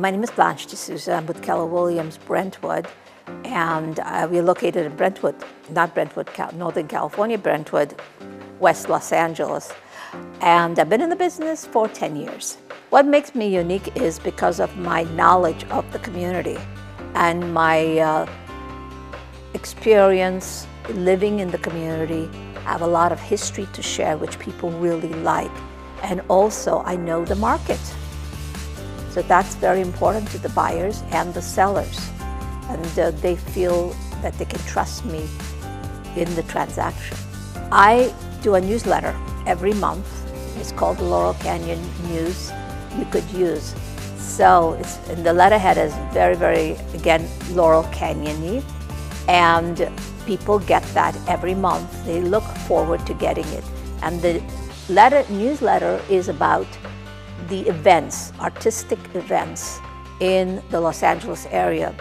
My name is Blanche Souza. I'm with Keller Williams, Brentwood, and we're located in Brentwood, not Brentwood, Northern California, Brentwood, West Los Angeles. And I've been in the business for 10 years. What makes me unique is because of my knowledge of the community and my experience living in the community. I have a lot of history to share, which people really like. And also, I know the market. So that's very important to the buyers and the sellers. And they feel that they can trust me in the transaction. I do a newsletter every month. It's called the Laurel Canyon News You Could Use. So it's, and the letterhead is very, very, again, Laurel Canyon-y. And people get that every month. They look forward to getting it. And the newsletter is about the events, artistic events in the Los Angeles area.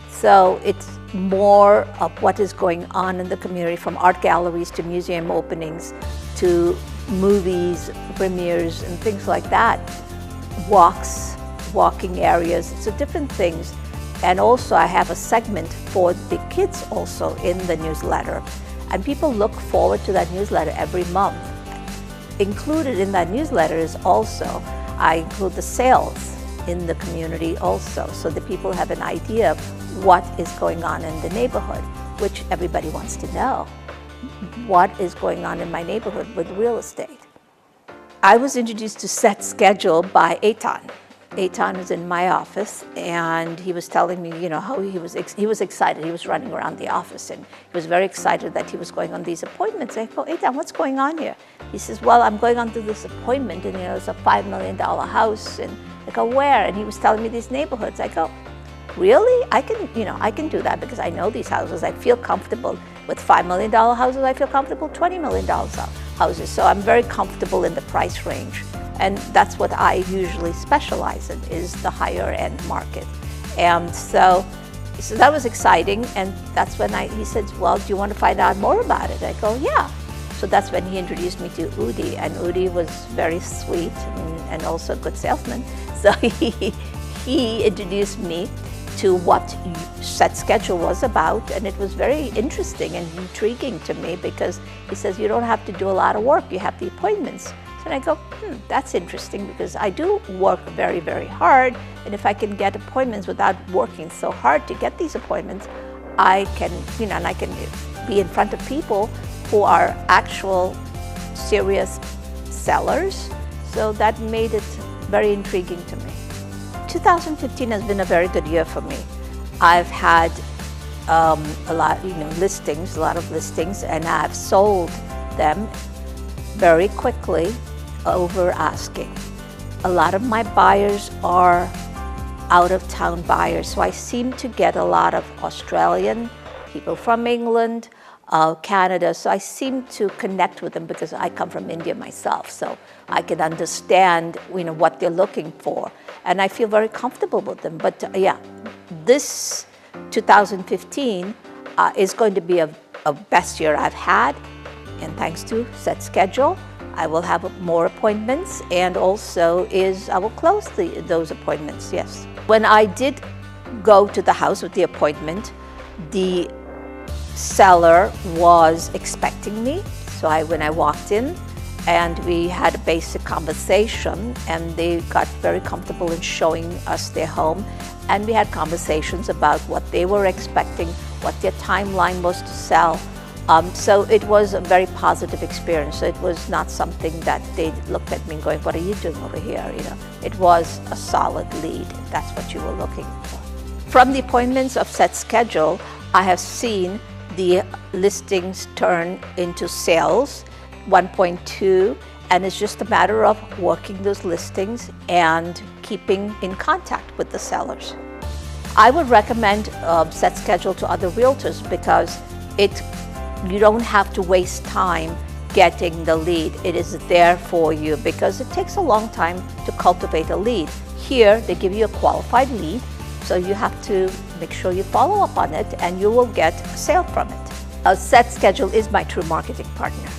So it's more of what is going on in the community, from art galleries to museum openings to movies, premieres, and things like that. Walking areas, so different things. And also I have a segment for the kids also in the newsletter. And people look forward to that newsletter every month. Included in that newsletter is also, I include the sales in the community also, so that people have an idea of what is going on in the neighborhood, which everybody wants to know. What is going on in my neighborhood with real estate? I was introduced to SetSchedule by Eitan. Eitan was in my office, and he was telling me, you know, how he was excited. He was running around the office, and he was very excited that he was going on these appointments. I go, Eitan, what's going on here? He says, well, I'm going on to this appointment, and you know, it's a $5 million house. And I go, where? And he was telling me these neighborhoods. I go, really? I can do that because I know these houses. I feel comfortable with $5 million houses. I feel comfortable with $20 million houses. So I'm very comfortable in the price range. And that's what I usually specialize in, is the higher end market. And so that was exciting. And that's when he said, well, do you want to find out more about it? I go, yeah. So that's when he introduced me to Udi. And Udi was very sweet and also a good salesman. So he introduced me to what SetSchedule was about, and it was very interesting and intriguing to me because he says you don't have to do a lot of work, you have the appointments. So I go, that's interesting because I do work very, very hard, and if I can get appointments without working so hard to get these appointments, I can, and I can be in front of people who are actual serious sellers. So that made it very intriguing to me. 2015 has been a very good year for me. I've had a lot of listings, and I've sold them very quickly over asking. A lot of my buyers are out-of-town buyers, so I seem to get a lot of Australian, people from England, Canada, so I seem to connect with them because I come from India myself, so I can understand what they're looking for, and I feel very comfortable with them. But yeah, this 2015 is going to be a best year I've had, and thanks to SetSchedule, I will have more appointments, and also I will close those appointments, yes. When I did go to the house with the appointment, the seller was expecting me. So when I walked in, and we had a basic conversation, and they got very comfortable in showing us their home, and we had conversations about what they were expecting, what their timeline was to sell. So it was a very positive experience. So it was not something that they looked at me going, what are you doing over here? It was a solid lead. That's what you were looking for. From the appointments of SetSchedule, I have seen the listings turn into sales, 1.2, and it's just a matter of working those listings and keeping in contact with the sellers. I would recommend SetSchedule to other realtors because you don't have to waste time getting the lead. It is there for you because it takes a long time to cultivate a lead. Here, they give you a qualified lead, so you have to make sure you follow up on it and you will get a sale from it. SetSchedule is my true marketing partner.